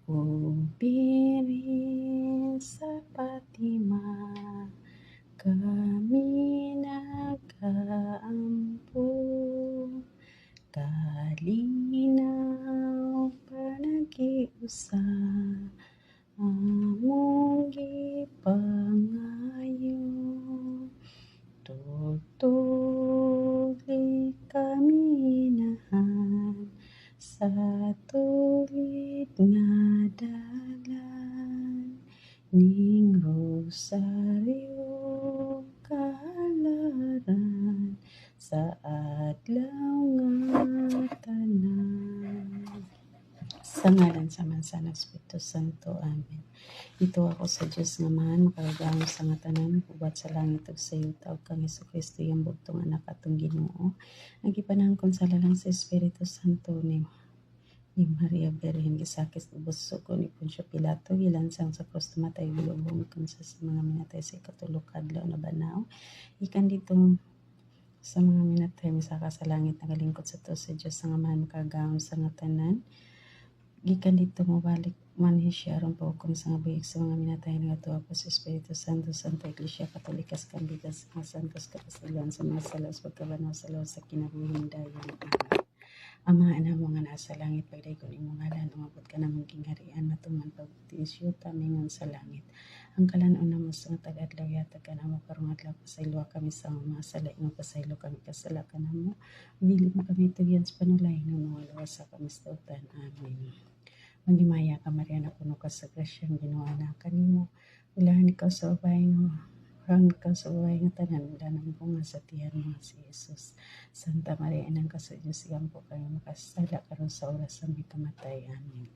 Upirin sa Fatima, kami nag-aampo. Kalinaw panagiusap, among gipangayo. Tutuli kami nahan sa tulid nga dalan, ning rosaryo kahalaran sa adlaw nga tanan. Sa ngalan sa Mansa ng Espiritu Santo. Amen. Ito ako sa Diyos nga man, makagamo sa nga tanan, kubat sa langit ug sa yuta, ug kang Jesucristo yung bugtong anak atong Ginoo. Ang gipanangkon sa lalang sa Espiritu Santo ni Maria Berhen, gisakis ubos ko ni Poncio Pilato, gilansang sa krus, tumatay gulubong kung sa mga minatay sa ikatulog kadlaw na banaw. Ikan ditong sa mga minatay misaka sa langit, nagalingkod sa to sa Diyos nga man, makagamo sa nga tanan. Gikan dito mabalik man siya aron paukom sa nga buyig sa mga minatay nga tuwa po sa Espiritu Santo, Santa Iglesia Katolikas, Kambigas, mga santos, kapasilan sa mga salos, pagkabanaw sa lawas sa kinabuhing dayon. Ama na mga nasa langit, pagday ko ni mong ngalan, umabot ka na mong kingharian, matuman pagtisyo, tamingon sa langit. Ang kalanon na mas nga tagadlaw yata ka na mo, karong adlaw pasaylo kami sa mga salay nga pasaylo kami kasala ka na mo. Bili mo kami tuyan sa panulay, nunuwalawas sa kami sa utan. Amen. Magimaya ka Maria, na puno ka sa grasyang ginawa na kanimo. Ulahan ikaw sa ubay nga Rang ikaw sa ubay nga tanan, wala nang bunga sa tiyan mo si Jesus. Santa Maria, inang ka sa Diyos, iyang po kayo makasala karon sa oras sa may kamatay. Amen.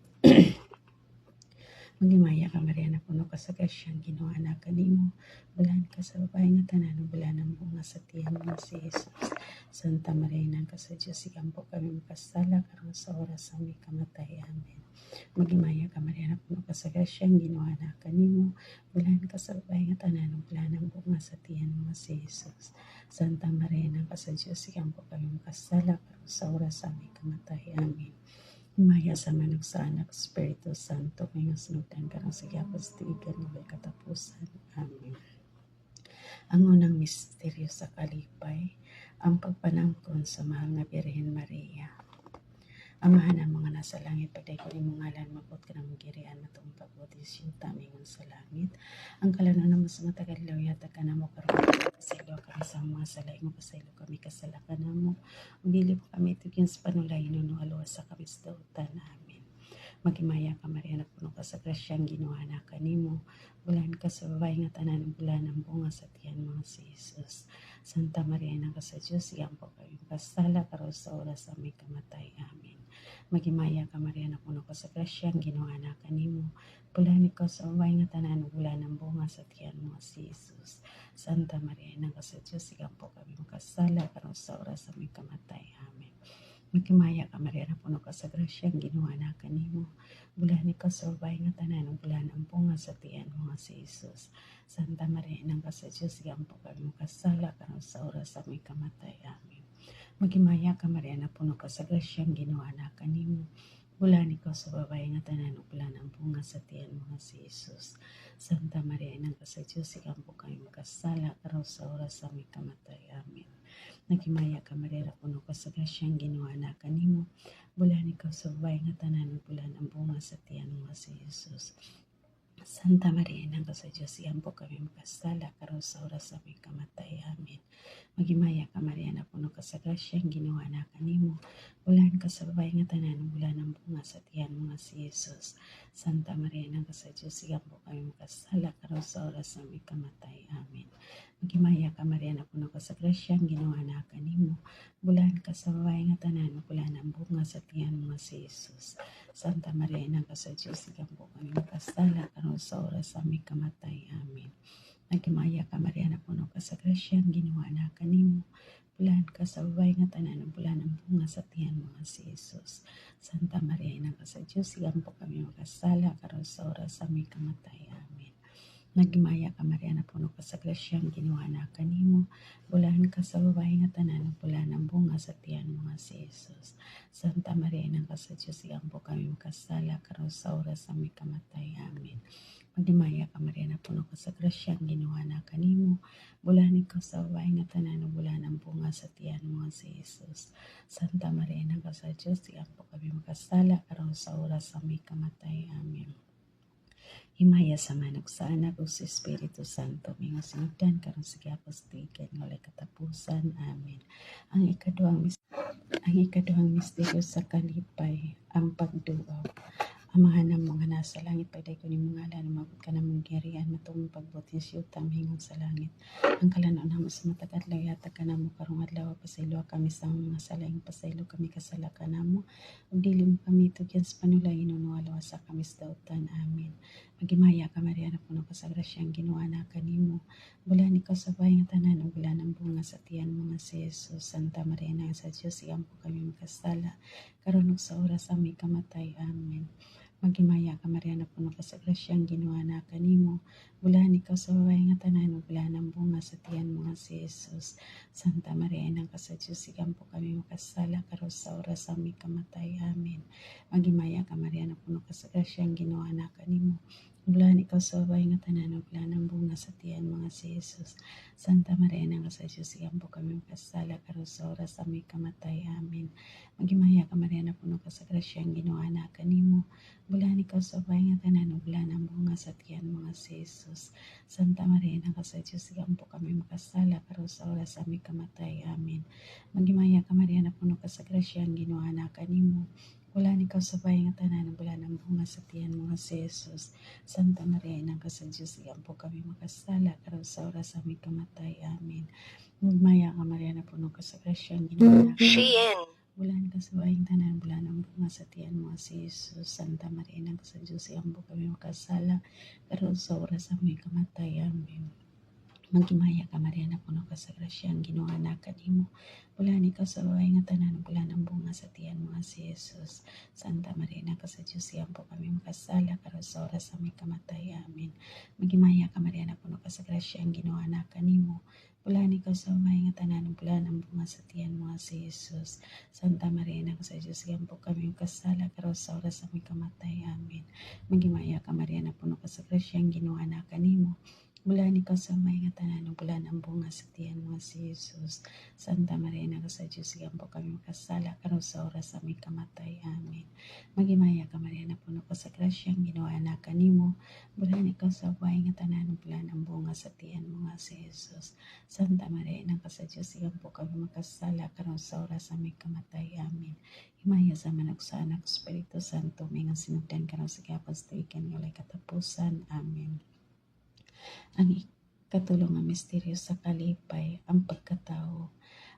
Magimaya ka Maria, na puno ka sa grasyang ginawa na kanimo. Ulahan ka sa ubay nga tanan, wala nang bunga sa tiyan mo si Jesus. Santa Maria, inang ka sa Diyos, iyang po kayo makasala karon sa oras sa may kamatay. Amen. Magimaya ka Maria, na puno ka sa grasyang ginawa na kanimo. Bulan ka sa ubay nga tanan, wala nang bunga sa tiyan mo si Jesus. Santa Maria, nang ka sa Diyos, iyang po kami makasala karon sa oras sa aming kamatay. Amen. Maya sa manok sa anak, Espiritu Santo, ngayong sunugdan karong sa gyapos tiigan nga may katapusan. Amen. Ang unang misteryo sa kalipay, ang pagpanangkon sa mahal nga Birhen Maria. Amahan ang mga nasa langit, pagday ko ni mong ngalan, mabot ka ng magirian, matong pagbutis yung tamingon sa langit. Ang kalano na mas matagadlaw, yata ka na mo, karong pasaylo kami sa mga salay mo, pasaylo kami kasala ka na mo. Ugili po kami tugyan sa panulay, nunuhalawas sa kami sa dautan. Amen. Magimaya ka Maria, na puno ka sa grasyang ginawa na kanimo. Bulan ka sa babay nga tanan, bulan ang bunga sa tiyan mo si Jesus. Santa Maria, na ka sa Diyos, iyang po kayo kasala karon sa oras sa may kamatay. Amen. Magimaya ka Maria, na puno ka sa grasyang ginawa na kanimo. Bulan ikaw sa ubay nga tanan, bulan ang bunga sa tiyan mo si Jesus. Santa Maria, na ka sa Diyos, iyang po kami makasala karon sa oras sa may kamatay. Amen. Magimaya ka Maria, na puno ka sa grasyang ginawa na kanimo. Bulan ikaw sa ubay nga tanan, bulan ang bunga sa tiyan mo si Jesus. Santa Maria, na ka sa Diyos, iyang po kami makasala karon sa oras sa may kamatay. Amen. Magimaya ka Maria, na puno ka sa grasyang ginawa na kanimo. Bulan ikaw sa babay nga tanan, bulan ang bunga sa tiyan mo si Jesus. Santa Maria, inang ka sa Diyos, ikaw po kayo makasala karon sa oras sa may kamatay. Amen. Nagimaya ka Maria, na puno ka sa grasyang ginawa na kanimo. Bulan ikaw sa babay nga tanan, bulan ang bunga sa tiyan mo si Jesus. Santa Maria, inang ka sa Diyos, iyang po kami makasala karon sa oras sa may kamatay. Amen. Magimaya ka Maria, na puno ka sa grasyang ginawa na kanimo. Bulan ka sa babay nga tanan, bulan ang bunga sa tiyan mo si Jesus. Santa Maria, inang ka sa Diyos, iyang po kami makasala karon sa oras sa may kamatay. Amen. Magimaya ka Maria, na puno ka sa grasyang ginawa na kanimo. Bulan ka sa babay nga tanan, bulan ang bunga sa tiyan mo si Jesus. Santa Maria, inang ka sa Diyos, iyang po kami makasala karon sa oras sa may kamatay. Amen. Nagimaya ka Maria, na puno ka sa grasyang ginawa na kanimo. Bulan ka sa babay nga tanan, bulan ang bunga sa tiyan mo si Jesus. Santa Maria, inang ka sa Diyos, iyang po kami makasala karon sa oras sa may kamatay. Amen. Nagmaya ka Mariana puno ka sa grasyang ginawa na kanimo. Bulahan ka sa babae nga tanan, bulan ng bunga sa tiyan mo nga si Jesus. Santa Maria nang ka sa Diyos, iampo kami makasala karon sa oras sa may kamatay. Amen. Magdimaya ka Mariana puno ka sa grasyang ginawa na kanimo. Bulahan ka sa babae nga tanan, bulan ng bunga sa tiyan mo nga si Jesus. Santa Maria nang ka sa Diyos, iampo kami makasala karon sa oras sa may kamatay. Amen. Himaya sa manok sa anak o sa Espiritu Santo, mga sinugdan karon sa giapostikan nga walay katapusan. Amen. Ang ikaduhang misteryo sa kalipay, ang pagduaw. Amahan ng mga nasa langit, pagday ko ni mga ngalan, umabot ka na mong girian, matungong pagbuti siya tamhingon sa langit. Ang kalanoon naman sa matagat lang yata ka na mo karong adlaw, pasaylo kami sa mga salaing, pasaylo kami kasala ka na mo. Ug dili mo kami tugyan sa panulay, inunuwalawa sa kami sa dautan. Amen. Magimaya ka Maria na puno ka sa grasyang ginawa na kanimo. Bulan ikaw sa bahay nga tanan, ug bulan ng bunga sa tiyan mga si Jesus. Santa Maria na sa Diyos, iampo kami makasala karon ug sa oras sa aming kamatay. Amen. Magimaya ka Maria na puno ka sa grasyang ginawa na kanimo. Bulahan ikaw sa babae nga tanan, ug bulahan ang bunga sa tiyan mo nga si Jesus. Santa Maria nang ka sa Diyos, igampo kami makasala karon sa oras sa aming kamatay. Amen. Magimaya ka Maria na puno ka sa grasyang ginawa na kanimo. Bulahan ikaw sa babae nga tanan, ug bulahan ang bunga sa tiyan mo nga si Jesus. Santa Maria nang ka sa Diyos, igampo kami makasala karon sa oras sa aming kamatay. Amen. Magimaya ka Maria na puno ka sa grasyang ginawa na kanimo. Bulahan ikaw sa bahay nga tanan, ug bulahan ang bunga sa tiyan mga si Jesus. Santa Maria nang ka sa Diyos, igampo kami makasala karon sa oras sa aming kamatay. Amen. Magimaya ka Maria na puno ka sa grasyang ginawa na kanimo. Bulahan ikaw sa bahay nga tanan, ug bulahan ang bunga sa tiyan mga si Jesus. Santa Maria nang ka sa Diyos, igampo kami makasala karon sa oras sa aming kamatay. Amen. Magmaya ka Maria na puno ka sa grasyang ginawa na kanimo. Bulan ka sa baing tanan, bulan ang bunga sa tiyan mo si Jesus. Santa Maria nang sa Diyos, iampo kami makasala karon sa oras sa aming kamatay. Amen. Magimaya ka Maria na puno ka sa grasyang ginawa na kanimo. Bulan ikaw sa babae nga tanan, bulan ang bunga sa tiyan mo si Jesus. Santa Maria nang sa Diyos, iampo kami makasala karon sa oras sa aming kamatay. Amen. Magimaya ka Maria na puno ka sa grasyang ginawa na kanimo. Bulan ikaw sa babae nga tanan, bulan ang bunga sa tiyan mo si Jesus. Santa Maria nang sa Diyos, iampo kami kasala karon sa oras sa aming kamatay. Amen. Magimaya ka Maria na puno ka sa grasyang ginawa na kanimo. Bulan ikaw sa babae nga tanan, bulan ang bunga sa tiyan mo si Jesus. Santa Maria nang sa Diyos, iampo kami kasala karon sa oras sa aming kamatay. Amen. Magimaya ka Maria na puno ka sa grasyang ginawa na kanimo. Bulan ikaw sa babae nga tanan, bulan ang bunga sa tiyan mo si Jesus. Santa Maria nang sa Diyos, iampo kami makasala karon sa oras sa aming kamatay. Amen. Himaya sa manok sa anak Espiritu Santo, may nga sinugdan karon sa giapostikan nga walay katapusan. Amen. Ang ikatulong nga misteryo sa kalipay, ang pagkatao.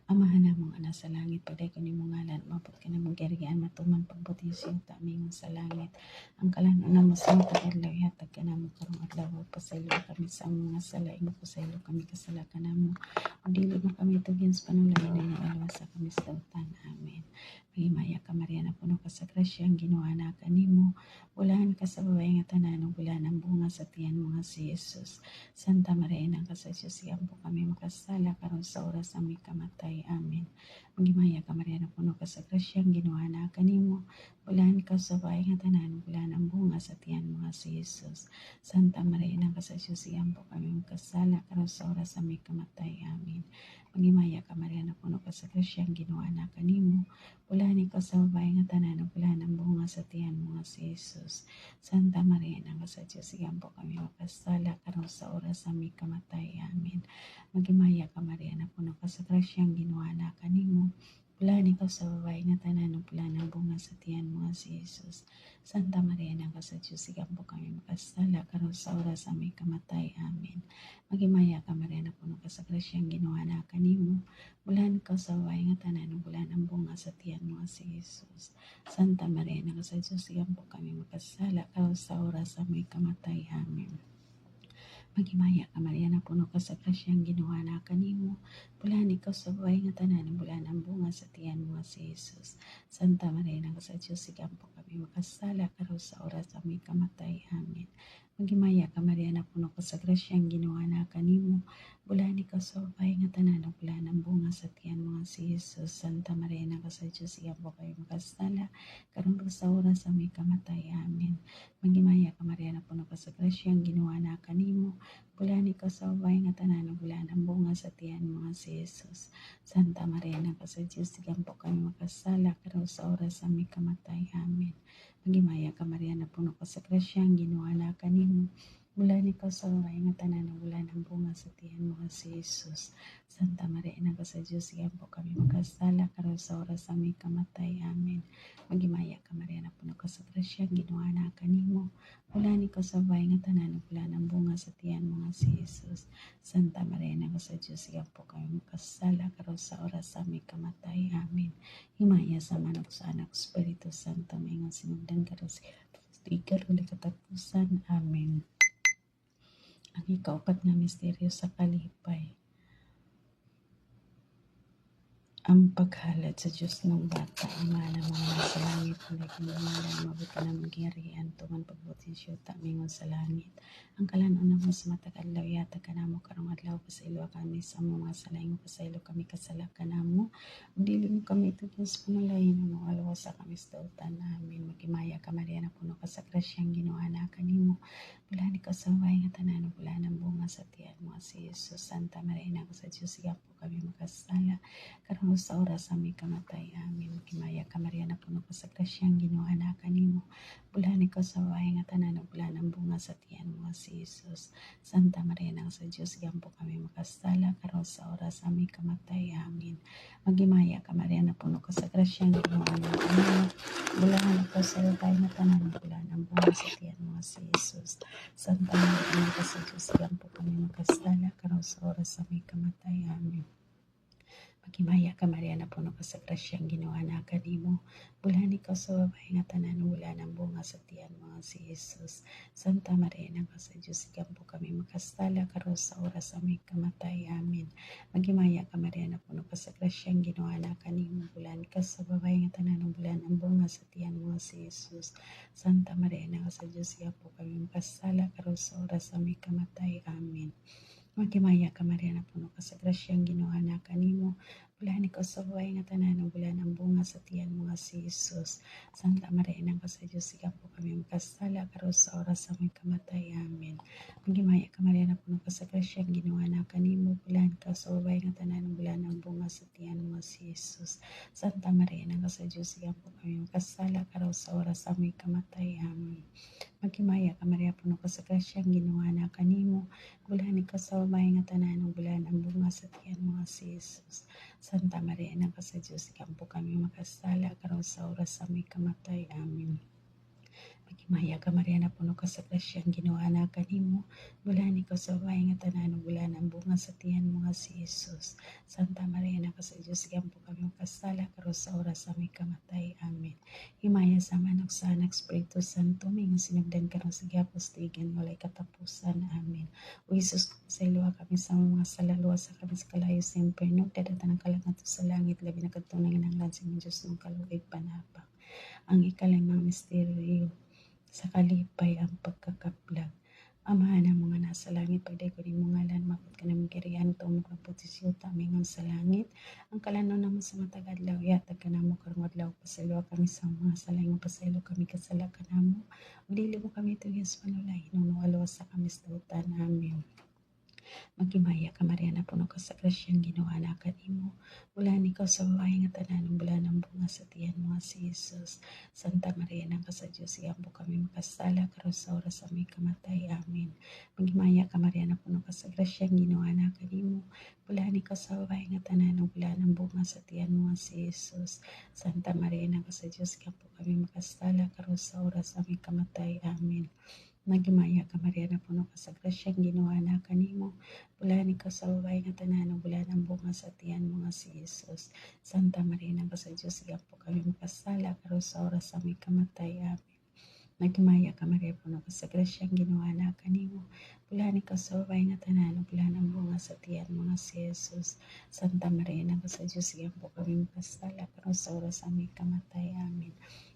Amahan na mong anak sa langit, pagday ko ni mong ngalan, mapot ka na mong garigaan, matuman pagbuti siya tamingon sa langit. Ang kalanoon na masang tagadlaw, yatag ka na mo karong adlaw, pasaylo kami sa mga salaing, pasaylo kami kasala ka na mo. Ang dili mo kami tugyan sa panulay na ialwa sa kami sa dautan. Amen. Magimaya ka Maria na puno ka sa grasyang ginawa na kanimo. Bulahan ka sa babae nga tanan, ug bulan ang bunga sa tiyan mo nga si Jesus. Santa Maria nang ka sa Diyos, iampo kami makasala karon sa oras sa aming kamatay. Amen. Magimaya ka Maria na puno ka sa grasyang ginawa na kanimo. Bulahan ka sa babae nga tanan, ug bulan ang bunga sa tiyan mo nga si Jesus. Santa Maria nang ka sa Diyos, iampo kami makasala karon sa oras sa aming kamatay. Amen. Magimaya ka Maria na puno ka sa grasyang ginawa na kanimo. Bulahan ikaw sa babae nga tanan, ug bulan ang bunga sa tiyan mo nga si Jesus. Santa Maria nang sa Diyos, iampo kami makasala karon sa oras sa aming kamatay. Amen. Magimaya ka Maria na puno ka sa grasyang ginawa na kanimo. Bulahan ikaw sa babae nga tanan, ug bulan ang bunga sa tiyan mo nga si Jesus. Santa Maria nang sa Diyos, igampo kami makasala karon sa oras sa aming kamatay. Amen. Magimaya ka Maria na puno ka sa grasyang ginawa na kanimo. Bulahan ikaw sa babae nga tanan, ug bulan ang bunga sa tiyan mo nga si Jesus. Santa Maria nang sa Diyos, igampo kami makasala karon sa oras sa aming kamatay. Amen. Magimaya ka Maria na puno ka sa grasyang ginawa na kanimo. Bulahan ikaw sa babae nga tanan, bulan ang bunga sa tiyan mo si Jesus. Santa Maria sa Diyos, sigahan po kami makasala, karon sa oras sa aming kamatay. Amen. Magimaya ka Maria na puno ka sa grasya, ang ginawa na kanimo. Bulani ka sa babae nga tanan, bulan ang bunga sa tiyan mga si Jesus. Santa Maria sa Diyos, sigahan po kami makasala, karon sa oras sa aming kamatay. Amen. Magimaya ka Maria na puno ka sa grasya, ang ginawa na kanimo. Bulani ka sa babae nga tanan, bulan ang bunga sa tiyan mga si Jesus. Santa Maria sa Diyos, sigahan po kami makasala, karon sa oras sa aming kamatay. Amen. Magimaya ka Maria na puno ka sa grasya, ang ginawa na kanimo. Bulani ka sa babae nga tanan, bulan ang bunga sa tiyan mga si Jesus. Santa Maria sa Diyos, sigahan po kami makasala, karon sa oras sa aming kamatay. Amen. Magimaya ka Maria na puno ka sa grasya, ang ginawa na kanimo. Bulani ka sa babae nga tanan, bulan ang bunga sa tiyan mga si Jesus. Santa Maria sa Diyos, sigahan po kami makasala, karon sa oras sa aming kamatay. Amen. Himaya sa manok sa anak Espiritu Santo, may nga sinundan ka sa sticker ulit katapusan. Amen. Ang ikaapat nga misteryo sa kalipay, ang paghalad sa Diyos ng bata, Ama na mga nasa langit, naging umalan, mabuti na magyarihan, tuman pagbutin siya, tamingon sa langit. Ang kalanon na mo sa matag-adlaw, yata ka na mo, karong adlaw, pasaylo kami sa mga salaing, pasaylo kami kasalakan na mo. Dili mo kami ito, Diyos, panulayin mo, alwasa kami sa dautan namin. Magimaya ka, Maria, na puno ka sa grasyang ginawa na kanimo. Bulani ka sa bahay nga tanan, bulan ang bunga sa tiyan mo, si Jesus. Santa Maria, sa Diyos, siya po kami makasala, karon sa oras sa aming kamatay. Amen. Magimaya ka Maria na puno ka sa grasyang ginawa na kanimo. Bulani ka sa bahay nga tanan, bulan ang bunga sa tiyan mo si Jesus. Santa Maria sa Diyos, sigahan po kami makasala, karon sa oras sa aming kamatay. Amen. Magimaya ka Maria na puno ka sa grasyang ginawa na kanimo. Bulani ka sa bahay nga tanan, bulan ang bunga sa tiyan mo si Jesus. Santa Maria sa Diyos, sigahan po kami makasala, karon sa oras sa aming kamatay. Amen. Magimaya ka Maria na puno ka sa grasyang ginawa na kanimo. Bulani ka sa babae nga tanan, wala ng bunga sa tiyan mo si Jesus. Santa Maria sa Diyos, sigahan po kami makasala, karon sa oras sa aming kamatay. Amen. Magimaya ka Maria na puno ka sa grasyang ginawa na kanimo. Bulani ka sa babae nga tanan, wala ng bunga sa tiyan mo si Jesus. Santa Maria sa Diyos, sigahan po kami makasala, karon sa oras sa aming kamatay. Amen. Magimaya ka Maria na puno ka sa grasyang ginawa na kanimo. Bulani ka sa babae nga tanan, bulan ang bunga sa tiyan mo si Jesus. Santa Maria sa Diyos, sigahan po kami makasala, karon sa oras sa aming kamatay. Amen. Magimaya ka Maria na puno ka sa grasyang ginawa na kanimo. Bulani ka sa babae nga tanan, bulan ang bunga sa tiyan mo si Jesus. Santa Maria sa Diyos, sigahan po kami makasala, karon sa oras sa aming kamatay. Amen. Magimaya ka Maria, puno ka sa grasyang ginawa na kanimo. Bulani ka sa babae nga tanan, bulan ang bunga sa tiyan mo si Jesus. Santa Maria sa Diyos, sigahan po kami makasala, karon sa oras sa aming kamatay. Amen. Magimaya ka Maria na puno ka sa grasyang ginawa na kanimo. Bulani ka sa babae nga tanan, bulan ang bunga sa tiyan mo si Jesus. Santa Maria sa Diyos, sigahan po kami makasala, karon sa oras sa aming kamatay. Amen. Himaya sa manok sa anak Espiritu Santo, may sinugdan karon sa giapostigan, walay katapusan. Amen. O Jesus, sa iluwa kami sa mga salaluwa sa kami sa kalayo sa imperno, dadatan ang kalangat sa langit, labi na katunang inanglan sa Diyos ng kaluwig panapang. Ang ikalimang misteryo sa kalipay, ang pagkakaplag. Amahan ng mga nasa langit, pagday ko rin mga ngalan, mapot ka namin kiriyan, tumok ng putisyo, tamingon sa langit. Ang kalano naman sa matag-adlaw, yatag ka na mo karong adlaw, pasalo kami sa mga salayng, pasalo kami kasala ka na mo. Udili mo kami ito, Diyos panulay, nung nawalo sa kami sa dautan. Amen. Magimaya ka Maria na puno ka sa grasyang ginawa na kanimo. Bulani ka sa babae nga tanan, bulan ang bunga sa tiyan mo si Jesus. Santa Maria sa Diyos, sigahan po kami makasala, karon sa oras sa aming kamatay. Amen. Magimaya ka Maria na puno ka sa grasyang ginawa na kanimo. Bulani ka sa babae nga tanan, bulan ang bunga sa tiyan mo si Jesus. Santa Maria sa Diyos, sigahan po kami makasala, karon sa oras sa aming kamatay. Amen. Magimaya ka Maria na puno ka sa grasyang ginawa na kanimo. Bulani ka sa babae nga tanan, bulan ang bunga sa tiyan mo si Jesus. Santa Maria sa Diyos, sigahan po kami makasala, karon sa oras sa aming kamatay. Amen. Nagmaya ka Maria puno ka sa grasyang ginawa na kanimo. Bulahan ikaw sa babae nga tanan, bulahan ang bunga sa tiyan mga si Jesus. Santa Maria na sa Diyos, sigang po kami magkasala, karon sa oras sa aming kamatay. Amen.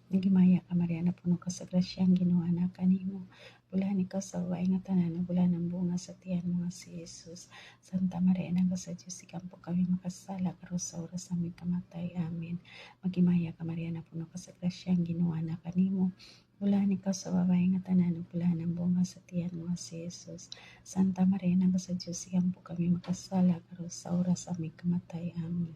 Nagimaya ka Maria na puno ka sa grasyang ginawa na kanimo. Bulahan ikaw sa babae nga tanan, bulahan ang bunga sa tiyan mga si Jesus. Santa Maria na sa Diyos, sigang po kami magkasala, karon sa oras sa aming kamatay. Amen. Magimaya ka Maria na puno ka sa grasyang ginawa na kanimo. Bulahan ikaw sa babae nga tanan, bulahan ang bunga sa tiyan mo si Jesus. Santa Maria na sa Diyos, sigang po kami makasala, karon sa oras sa aming kamatay. Amen.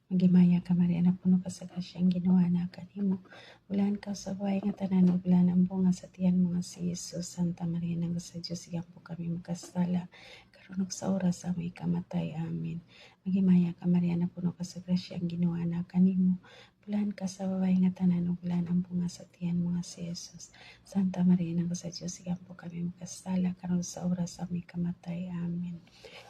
Magimaya ka Maria na puno ka sa grasyang ginawa na kanimo. Bulahan ka sa babae nga tanan, bulahan ang bunga sa tiyan mo si Jesus. Santa Maria na sa Diyos, sigang po kami makasala, karon sa oras sa aming kamatay. Amen. Magimaya ka Maria na puno ka sa grasyang ginawa na kanimo. Bulahan ka sa babae nga tanan, bulahan ang bunga sa tiyan mo si Jesus. Santa Maria na sa Diyos, sigang po kami makasala, karon sa oras sa aming kamatay. Amen.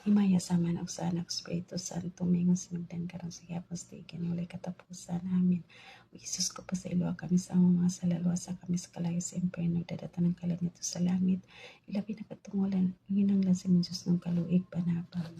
Himaya sa man og sa anak Espiritu Santo, mingos magdan karon sa gihapon sa ikinulay katapusan. Amen. O Jesus ko pa sa ilo kami sa among mga salaluasa kami sa kalayo sa impyerno, dadatan ng kalangit sa langit. Ilabi na katungulan, inginanglan sa mga Diyos ng kaluig panabang.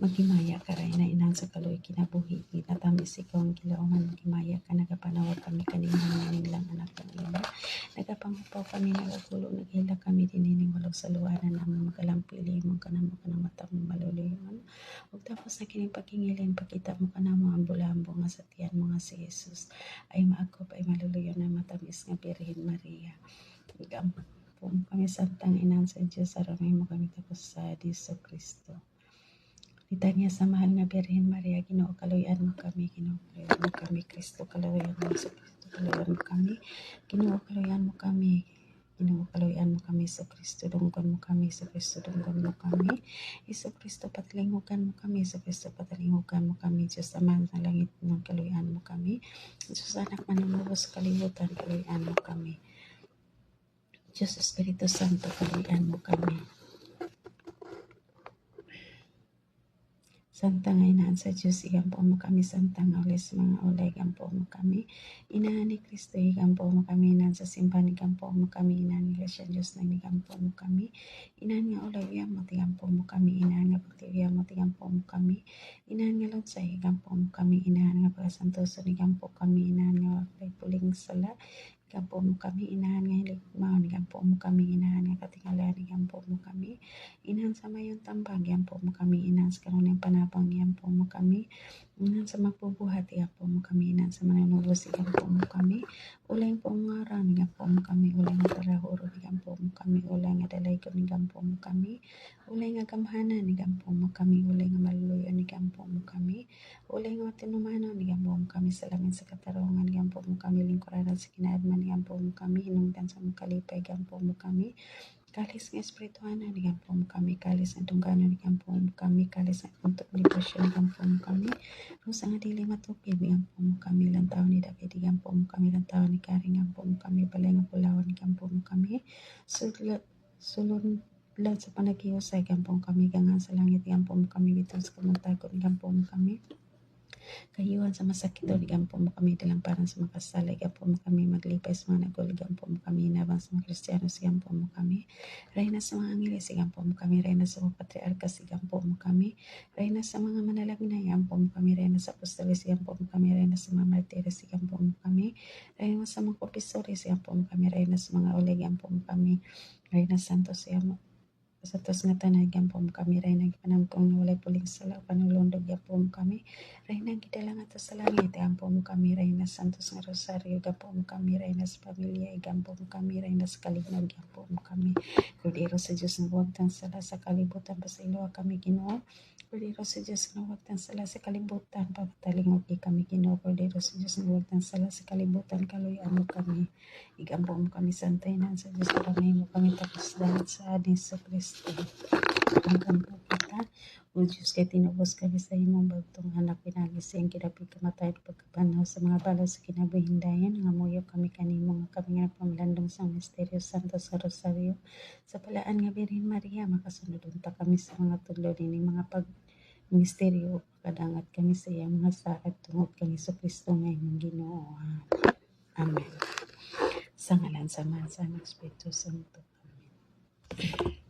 Magimaya ka rin na inang sa kaluoy kinabuhi, natamis ikaw ang kilauman. Magimaya ka, nagapanawag kami kanina ng lang anak ng ina. Nagapangupaw kami, nagagulo, naghila kami dinining walog sa luwanan namin magalampili mo ka na mo ka ng mata mo maluluyon. Huwag tapos na kining pagkingilin, pakita mo ka na mo ang bulambo nga sa tiyan mo nga si Jesus. Ay maagkop ay maluluyon na matamis nga Birhen Maria. Igampon kami santang inang sa Diyos, aramay mo kami tapos sa Diso Kristo. Litanya sa mahal na Birhen Maria, Ginoo kaluyan mo kami, Ginoo kaluyan mo kami, Kristo kaluyan mo sa Kristo kaluyan mo kami, Ginoo kaluyan mo kami, Ginoo kaluyan mo kami sa Kristo, dunggan mo kami sa Kristo, dunggan mo kami, Iso Kristo patalingugan mo kami, sa Kristo patalingugan mo kami, Diyos Ama sa langit ng kaluyan mo kami, Diyos Anak manunubos sa kalibutan, kaluyan mo kami, Diyos Espiritu Santo, kaluyan mo kami. Santa nga inaan sa Diyos, igampo mo kami, Santa nga ulis mga ulay, igampo mo kami. Inaan ni Kristo, igampo mo kami, inaan sa simbahan, igampo mo kami, inaan ni Iglesia Diyos na igampo mo kami. Inaan nga ulay, iyamot, igampo mo kami, inaan nga pagtiyamot, igampo mo kami. Inaan nga lunsay, igampo mo kami, inaan nga pagkasantoson, igampo kami, inaan nga ulay puling sala, igampo mo kami, inaan nga hiligmaon, igampo mo kami, inaan nga katingalan, igampo mo kami. Inaan sa mayon tambag, igampo mo kami, inaan sa karon ng panabang, igampo mo kami. Inaan sa magbubuhat, igampo mo kami, inaan sa mananubos, igampo mo kami. Ulay po nga aran, igampo mo kami, ulay nga tarahuro, igampo mo kami, ulay nga dalaygon, igampo mo kami. Ulay nga gamhanan, igampo mo kami, ulay nga maluluyon, igampo mo kami. Ulay nga tinumanon, igampo mo kami sa langit sa katarungan, igampo mo kami, lingkuranan sa kinaadman, igampo mo kami, hinungdan sa mga kalipay, igampo mo kami. Kalis nga espirituhanan, igampo mo kami, kalis nga tungganon, igampo mo kami, kalis nga kuntok libasyon, igampo mo kami. Rosa nga dili matupid, igampo mo kami, lantaw ni David, igampo mo kami, lantaw ni Kari, igampo mo kami, balay nga pulawan, igampo mo kami. Sulod lang sa panaghiusay, igampo mo kami, gangan sa langit, igampo mo kami, bitaw sa kamuntagon, igampo mo kami. Kayuhan sa masakit o igampo mo kami, dalamparan sa mga kasala, igampo mo kami, maglipay sa mga nagol, igampo mo kami, inabang sa mga Kristiyano, igampo mo kami. Reyna sa mga angeles, igampo mo kami, reyna sa mga patriarkas, igampo mo kami. Reyna sa mga manalangin, igampo mo kami, reyna sa apostoles, igampo mo kami, reyna sa mga martires, igampo mo kami. Reyna sa mga profesores, igampo mo kami, reyna sa mga uleg, igampo mo kami. Reyna Santos, sa tos nga tanay, igampo mo kami, reyna panamtong na walay puling sala, panulundog, igampo mo kami. Reyna gidala nga to sa langit, igampo mo kami, reyna Santos nga Rosario, igampo mo kami, reyna sa pamilya, igampo mo kami, reyna sa kalignog, igampo mo kami. Kordero sa Diyos na huwag tang sala sa kalibutan, basta iluwa kami, Ginoo. Kordero sa Diyos na huwag tang sala sa kalibutan, papatalingog kami, Ginoo. Kordero sa Diyos na huwag tang sala sa kalibutan, kaluyan mo kami. Igampo mo kami, Santa Ina sa Diyos, paramay mo kami, tapos dahil sa Anis sa Kristo. Igampo kita, o Diyos, kay tinubos kami sa imong bagtong anak, pinagising kinapig kamatay pagkapanaw sa mga balaw sa kinabuhindayan, nga muyo kami kanimo, nga kami nga pamalandong sa misteryo santo sa Rosario, sa palaan nga Birhen Maria, makasunod unta kami sa mga tudlo dining mga misteryo pagkadangat kami sa iyang mga saad tungod kang Kristo nga imong Ginoo. Amen. Sa ngalan sa Ama, sa Anak, Espiritu Santo. Amen.